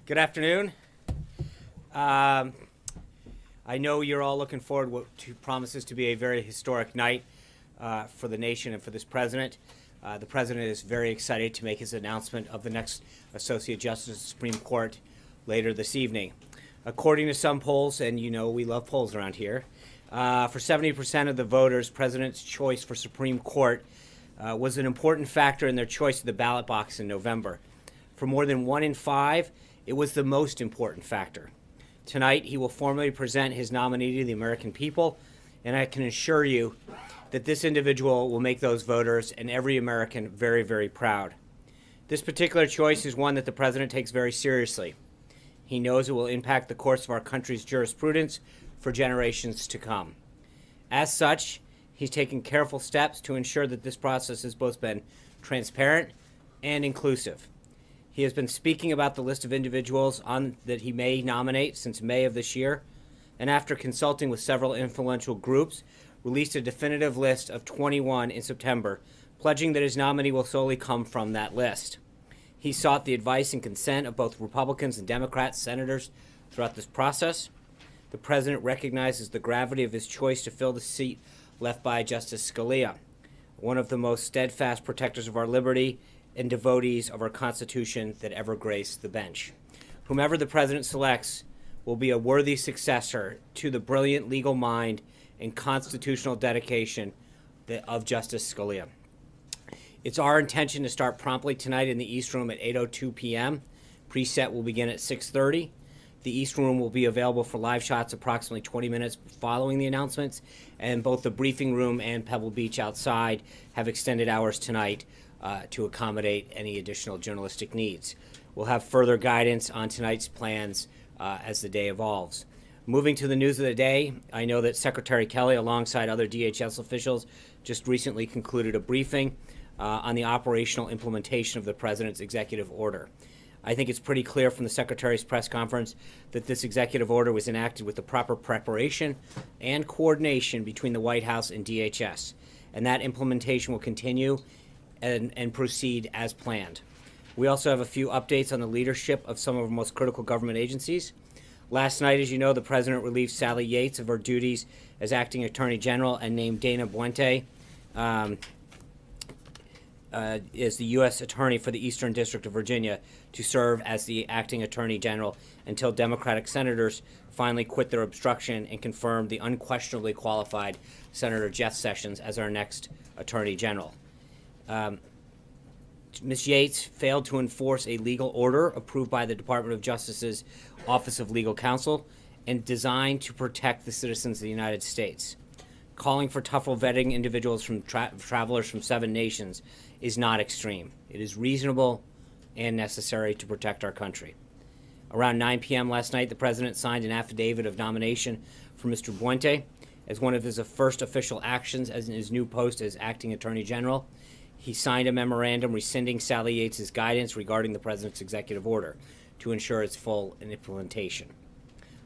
Good afternoon. I know you're all looking forward to promises to be a very historic night for the nation and for this president. The president is very excited to make his announcement of the next Associate Justice of the Supreme Court later this evening. According to some polls, and you know we love polls around here, for 70% of the voters, President's choice for Supreme Court was an important factor in their choice of the ballot box in November. For more than 1 in 5, it was the most important factor. Tonight, he will formally present his nominee to the American people, and I can assure you that this individual will make those voters and every American very, very proud. This particular choice is one that the president takes very seriously. He knows it will impact the course of our country's jurisprudence for generations to come. As such, he's taken careful steps to ensure that this process has both been transparent and inclusive. He has been speaking about the list of individuals that he may nominate since May of this year, and after consulting with several influential groups, released a definitive list of 21 in September, pledging that his nominee will solely come from that list. He sought the advice and consent of both Republicans and Democrats senators throughout this process. The president recognizes the gravity of his choice to fill the seat left by Justice Scalia, one of the most steadfast protectors of our liberty and devotees of our Constitution that ever graced the bench. Whomever the president selects will be a worthy successor to the brilliant legal mind and constitutional dedication of Justice Scalia. It's our intention to start promptly tonight in the East Room at 8:02 p.m. Preset will begin at 6:30. The East Room will be available for live shots approximately 20 minutes following the announcements, and both the briefing room and Pebble Beach outside have extended hours tonight to accommodate any additional journalistic needs. We'll have further guidance on tonight's plans as the day evolves. Moving to the news of the day, I know that Secretary Kelly, alongside other DHS officials, just recently concluded a briefing on the operational implementation of the President's executive order. I think it's pretty clear from the Secretary's press conference that this executive order was enacted with the proper preparation and coordination between the White House and DHS, and that implementation will continue and proceed as planned. We also have a few updates on the leadership of some of our most critical government agencies. Last night, as you know, the President relieved Sally Yates of her duties as Acting Attorney General and named Dana Boente as the U.S. Attorney for the Eastern District of Virginia to serve as the Acting Attorney General until Democratic senators finally quit their obstruction and confirmed the unquestionably qualified Senator Jeff Sessions as our next Attorney General. Ms. Yates failed to enforce a legal order approved by the Department of Justice's Office of Legal Counsel and designed to protect the citizens of the United States. Calling for tougher vetting individuals from travelers from 7 nations is not extreme. It is reasonable and necessary to protect our country. Around 9 p.m. last night, the President signed an affidavit of nomination for Mr. Boente as one of his first official actions as in his new post as Acting Attorney General. He signed a memorandum rescinding Sally Yates' guidance regarding the President's executive order to ensure its full implementation.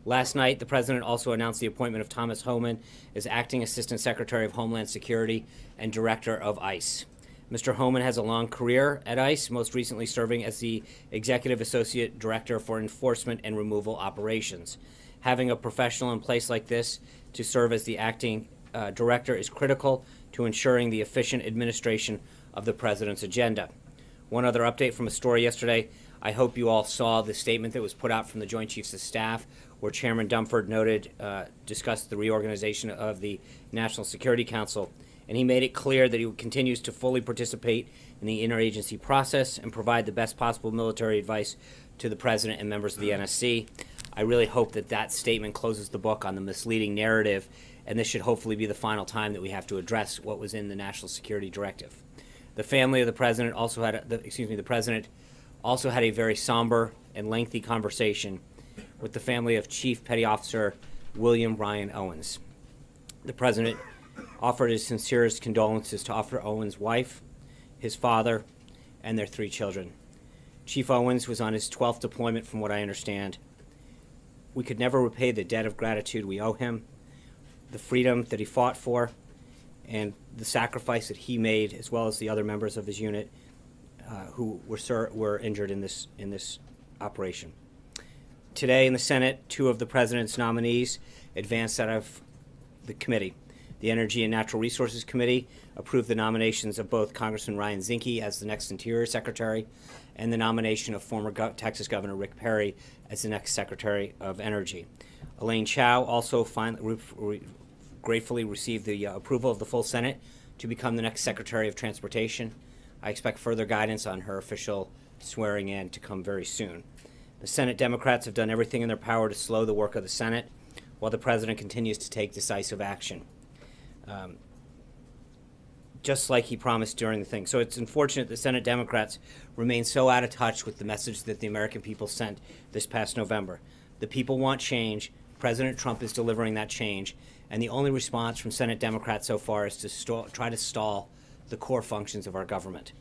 Last night, the President also announced the appointment of Thomas Homan as Acting Assistant Secretary of Homeland Security and Director of ICE. Mr. Homan has a long career at ICE, most recently serving as the Executive Associate Director for Enforcement and Removal Operations. Having a professional in place like this to serve as the Acting Director is critical to ensuring the efficient administration of the President's agenda. One other update from a story yesterday. I hope you all saw the statement that was put out from the Joint Chiefs of Staff, where Chairman Dunford discussed the reorganization of the National Security Council, and he made it clear that he continues to fully participate in the interagency process and provide the best possible military advice to the President and members of the NSC. I really hope that that statement closes the book on the misleading narrative, and this should hopefully be the final time that we have to address what was in the National Security Directive. The family of the President the President also had a very somber and lengthy conversation with the family of Chief Petty Officer William Ryan Owens. The President offered his sincerest condolences to Officer Owens' wife, his father, and their 3 children. Chief Owens was on his 12th deployment, from what I understand. We could never repay the debt of gratitude we owe him, the freedom that he fought for, and the sacrifice that he made, as well as the other members of his unit who were injured in this operation. Today in the Senate, two of the president's nominees advanced out of the committee. The Energy and Natural Resources Committee approved the nominations of both Congressman Ryan Zinke as the next Interior Secretary and the nomination of former Texas Governor Rick Perry as the next Secretary of Energy. Elaine Chao also gratefully received the approval of the full Senate to become the next Secretary of Transportation. I expect further guidance on her official swearing in to come very soon. The Senate Democrats have done everything in their power to slow the work of the Senate, while the President continues to take decisive action, just like he promised during the thing. So it's unfortunate that Senate Democrats remain so out of touch with the message that the American people sent this past November. The people want change. President Trump is delivering that change, and the only response from Senate Democrats so far is to try to stall the core functions of our government.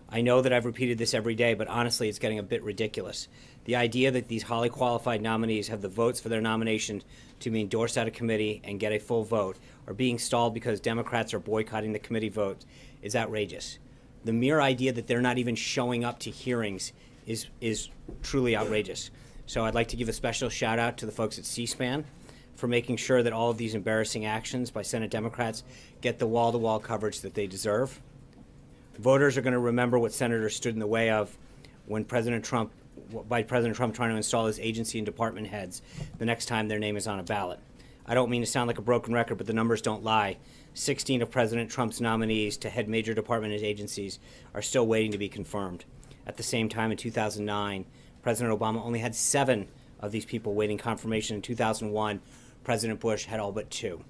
I know that I've repeated this every day, but honestly, it's getting a bit ridiculous. The idea that these highly qualified nominees have the votes for their nomination to be endorsed out of committee and get a full vote, or being stalled because Democrats are boycotting the committee vote, is outrageous. The mere idea that they're not even showing up to hearings is truly outrageous. So I'd like to give a special shout out to the folks at C-SPAN for making sure that all of these embarrassing actions by Senate Democrats get the wall-to-wall coverage that they deserve. Voters are going to remember what senators stood in the way of when President Trump trying to install his agency and department heads the next time their name is on a ballot. I don't mean to sound like a broken record, but the numbers don't lie. 16 of President Trump's nominees to head major department agencies are still waiting to be confirmed. At the same time, in 2009, President Obama only had 7 of these people waiting confirmation. In 2001, President Bush had all but 2.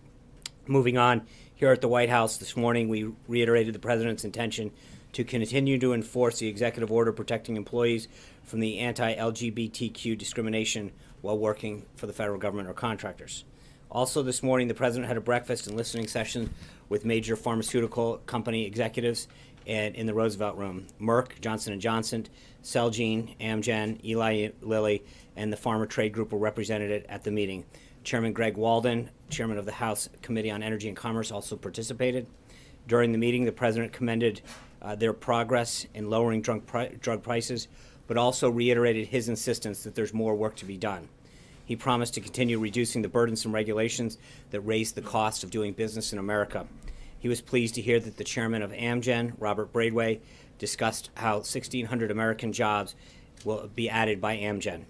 Moving on, here at the White House this morning, we reiterated the President's intention to continue to enforce the executive order protecting employees from the anti-LGBTQ discrimination while working for the federal government or contractors. Also this morning, the President had a breakfast and listening session with major pharmaceutical company executives and in the Roosevelt Room. Merck, Johnson & Johnson, Celgene, Amgen, Eli Lilly, and the Pharma Trade Group were represented at the meeting. Chairman Greg Walden, chairman of the House Committee on Energy and Commerce, also participated. During the meeting, the President commended their progress in lowering drug prices, but also reiterated his insistence that there's more work to be done. He promised to continue reducing the burdensome regulations that raise the cost of doing business in America. He was pleased to hear that the chairman of Amgen, Robert Braidway, discussed how 1,600 American jobs will be added by Amgen.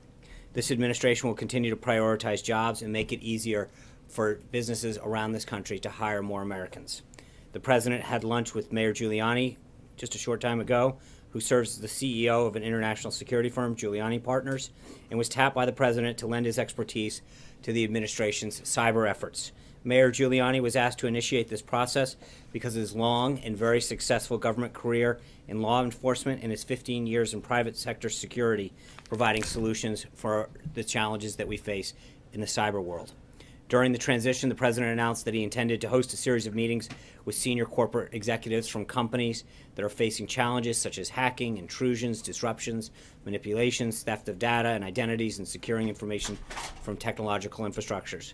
This administration will continue to prioritize jobs and make it easier for businesses around this country to hire more Americans. The President had lunch with Mayor Giuliani just a short time ago, who serves as the CEO of an international security firm, Giuliani Partners, and was tapped by the President to lend his expertise to the administration's cyber efforts. Mayor Giuliani was asked to initiate this process because of his long and very successful government career in law enforcement and his 15 years in private sector security, providing solutions for the challenges that we face in the cyber world. During the transition, the President announced that he intended to host a series of meetings with senior corporate executives from companies that are facing challenges such as hacking, intrusions, disruptions, manipulations, theft of data and identities, and securing information from technological infrastructures.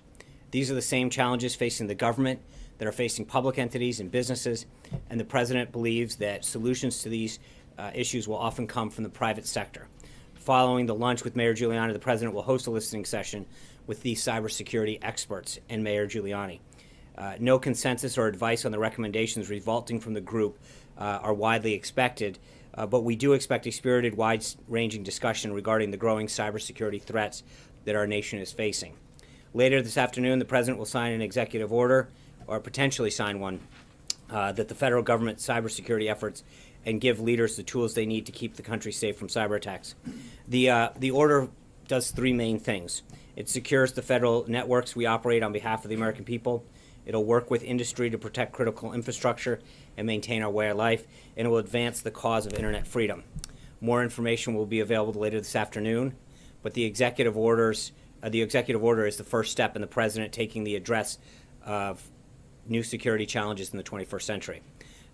These are the same challenges facing the government that are facing public entities and businesses, and the President believes that solutions to these issues will often come from the private sector. Following the lunch with Mayor Giuliani, the President will host a listening session with these cybersecurity experts and Mayor Giuliani. No consensus or advice on the recommendations resulting from the group are widely expected, but we do expect a spirited, wide-ranging discussion regarding the growing cybersecurity threats that our nation is facing. Later this afternoon, the President will sign an executive order, or potentially sign one, that the federal government's cybersecurity efforts and give leaders the tools they need to keep the country safe from cyber attacks. The order does 3 main things. It secures the federal networks we operate on behalf of the American people. It'll work with industry to protect critical infrastructure and maintain our way of life, and it will advance the cause of internet freedom. More information will be available later this afternoon, but the executive order is the first step in the President taking the address of new security challenges in the 21st century.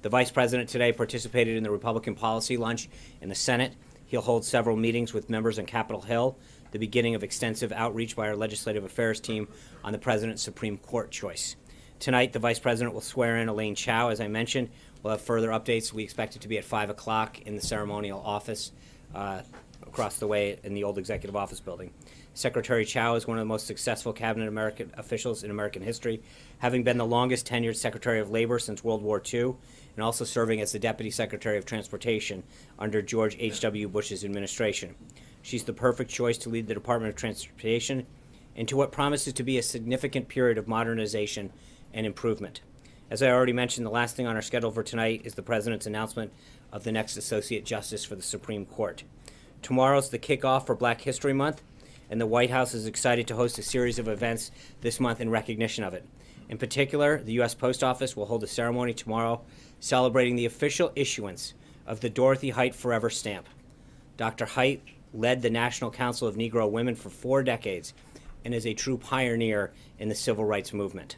The Vice President today participated in the Republican policy lunch in the Senate. He'll hold several meetings with members on Capitol Hill, the beginning of extensive outreach by our legislative affairs team on the President's Supreme Court choice. Tonight, the Vice President will swear in Elaine Chao, as I mentioned. We'll have further updates. We expect it to be at 5 o'clock in the ceremonial office across the way in the old Executive Office building. Secretary Chao is one of the most successful cabinet American officials in American history, having been the longest tenured Secretary of Labor since World War II, and also serving as the Deputy Secretary of Transportation under George H.W. Bush's administration. She's the perfect choice to lead the Department of Transportation into what promises to be a significant period of modernization and improvement. As I already mentioned, the last thing on our schedule for tonight is the President's announcement of the next Associate Justice for the Supreme Court. Tomorrow's the kickoff for Black History Month, and the White House is excited to host a series of events this month in recognition of it. In particular, the U.S. Post Office will hold a ceremony tomorrow celebrating the official issuance of the Dorothy Height Forever Stamp. Dr. Height led the National Council of Negro Women for 4 decades and is a true pioneer in the civil rights movement.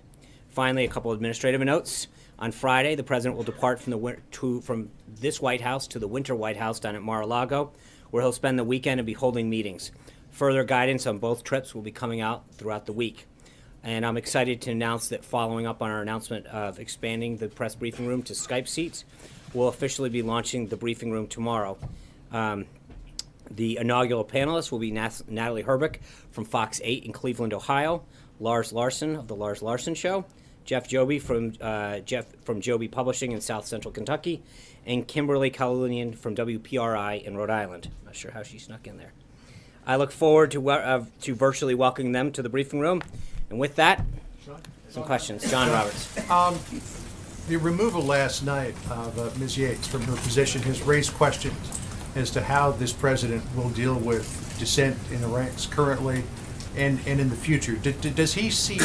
Finally, a couple administrative notes. On Friday, the President will depart from this White House to the Winter White House down at Mar-a-Lago, where he'll spend the weekend and be holding meetings. Further guidance on both trips will be coming out throughout the week. And I'm excited to announce that following up on our announcement of expanding the press briefing room to Skype seats, we'll officially be launching the briefing room tomorrow. The inaugural panelists will be Natalie Herbeck from Fox 8 in Cleveland, Ohio, Lars Larson of The Lars Larson Show, Jeff Joby from Joby Publishing in South Central Kentucky, and Kimberly Kalunian from WPRI in Rhode Island. I'm not sure how she snuck in there. I look forward to virtually welcoming them to the briefing room. And with that, some questions. John Roberts. The removal last night of Ms. Yates from her position has raised questions as to how this president will deal with dissent in the ranks currently and in the future. Does he see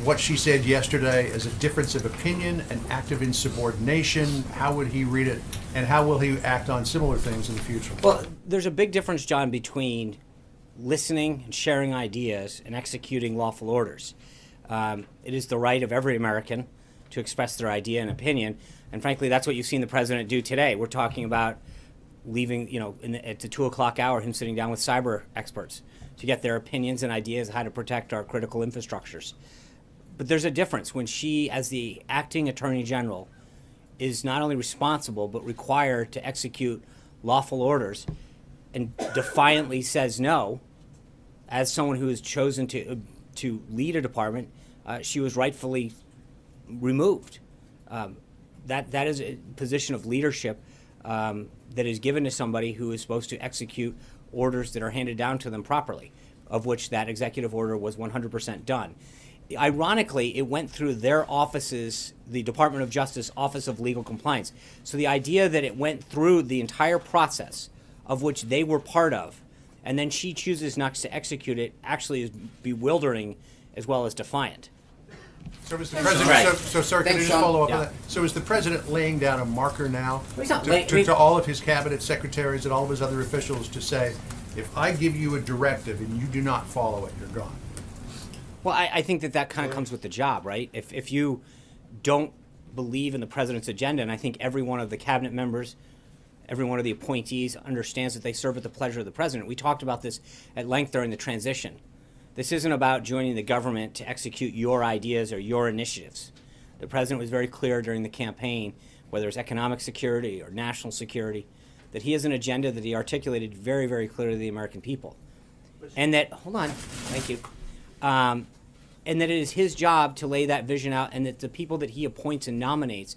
what she said yesterday as a difference of opinion, an act of insubordination? How would he read it, and how will he act on similar things in the future? Well, there's a big difference, John, between listening and sharing ideas and executing lawful orders. It is the right of every American to express their idea and opinion, and frankly, that's what you've seen the president do today. We're talking about leaving, at the 2 o'clock hour, him sitting down with cyber experts to get their opinions and ideas how to protect our critical infrastructures. But there's a difference when she, as the acting attorney general, is not only responsible but required to execute lawful orders and defiantly says no. As someone who has chosen to lead a department, she was rightfully removed. That is a position of leadership that is given to somebody who is supposed to execute orders that are handed down to them properly, of which that executive order was 100% done. Ironically, it went through their offices, the Department of Justice Office of Legal Compliance. So the idea that it went through the entire process of which they were part of, and then she chooses not to execute it, actually is bewildering as well as defiant. So is the president, Right. so sir, can I just follow up on that? So is the president laying down a marker now to all of his cabinet secretaries and all of his other officials to say, if I give you a directive and you do not follow it, you're gone? Well, I think that kind of comes with the job, right? If you don't believe in the president's agenda, and I think every one of the cabinet members, every one of the appointees understands that they serve at the pleasure of the president. We talked about this at length during the transition. This isn't about joining the government to execute your ideas or your initiatives. The president was very clear during the campaign, whether it's economic security or national security, that he has an agenda that he articulated very, very clearly to the American people. And that, hold on, thank you. And that it is his job to lay that vision out, and that the people that he appoints and nominates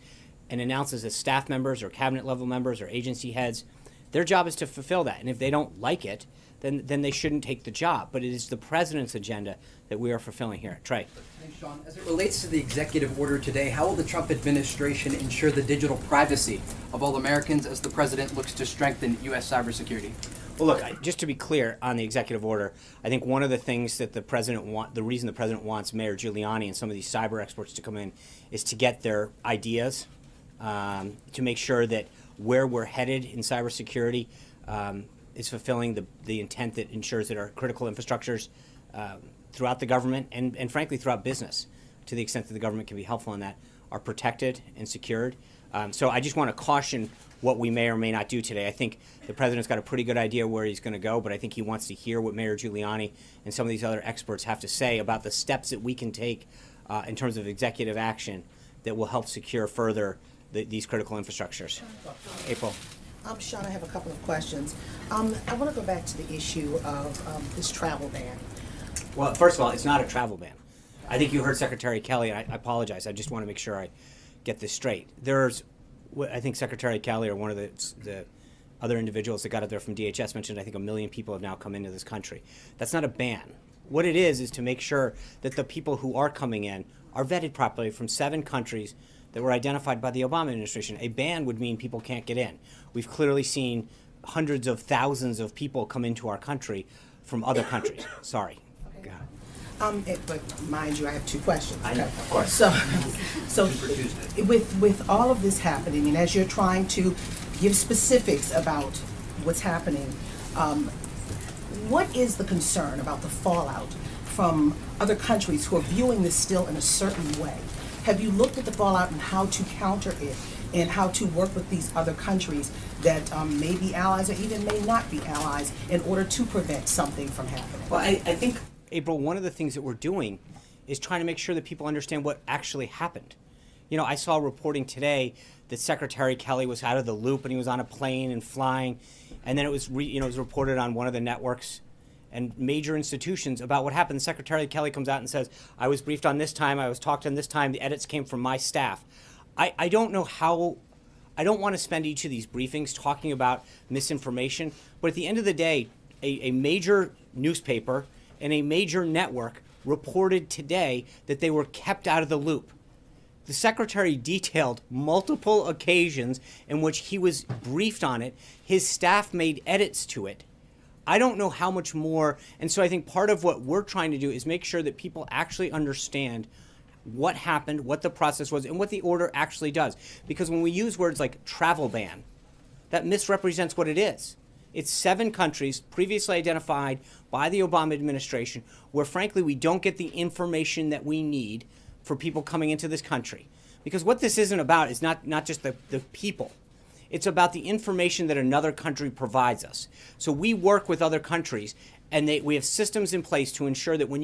and announces as staff members or cabinet level members or agency heads, their job is to fulfill that. And if they don't like it, then they shouldn't take the job. But it is the president's agenda that we are fulfilling here. Trey. Thanks, Sean. As it relates to the executive order today, how will the Trump administration ensure the digital privacy of all Americans as the president looks to strengthen U.S. cybersecurity? Well, look, just to be clear on the executive order, I think one of the things that the reason the president wants Mayor Giuliani and some of these cyber experts to come in is to get their ideas, to make sure that where we're headed in cybersecurity is fulfilling the intent that ensures that our critical infrastructures throughout the government and frankly throughout business, to the extent that the government can be helpful in that, are protected and secured. So I just want to caution what we may or may not do today. I think the president's got a pretty good idea where he's going to go, but I think he wants to hear what Mayor Giuliani and some of these other experts have to say about the steps that we can take in terms of executive action that will help secure further these critical infrastructures. April. Sean, I have a couple of questions. I want to go back to the issue of this travel ban. Well, first of all, it's not a travel ban. I think you heard Secretary Kelly, and I apologize. I just want to make sure I get this straight. I think Secretary Kelly or one of the other individuals that got up there from DHS mentioned, I think 1 million people have now come into this country. That's not a ban. What it is to make sure that the people who are coming in are vetted properly from 7 countries that were identified by the Obama administration. A ban would mean people can't get in. We've clearly seen hundreds of thousands of people come into our country from other countries. Sorry. Okay. Go ahead. But mind you, I have 2 questions. I know, of course. So with all of this happening, and as you're trying to give specifics about what's happening, what is the concern about the fallout from other countries who are viewing this still in a certain way? Have you looked at the fallout and how to counter it and how to work with these other countries that may be allies or even may not be allies in order to prevent something from happening? Well, I think, April, one of the things that we're doing is trying to make sure that people understand what actually happened. You know, I saw reporting today that Secretary Kelly was out of the loop and he was on a plane and flying, and then it was it was reported on one of the networks and major institutions about what happened. Secretary Kelly comes out and says, I was briefed on this time, I was talked on this time, the edits came from my staff. I don't know how, I don't want to spend each of these briefings talking about misinformation, but at the end of the day, a major newspaper and a major network reported today that they were kept out of the loop. The secretary detailed multiple occasions in which he was briefed on it. His staff made edits to it. I don't know how much more, and so I think part of what we're trying to do is make sure that people actually understand what happened, what the process was, and what the order actually does. Because when we use words like travel ban, that misrepresents what it is. It's 7 countries previously identified by the Obama administration where, frankly, we don't get the information that we need for people coming into this country. Because what this isn't about is not just the people. It's about the information that another country provides us. So we work with other countries, and we have systems in place to ensure that when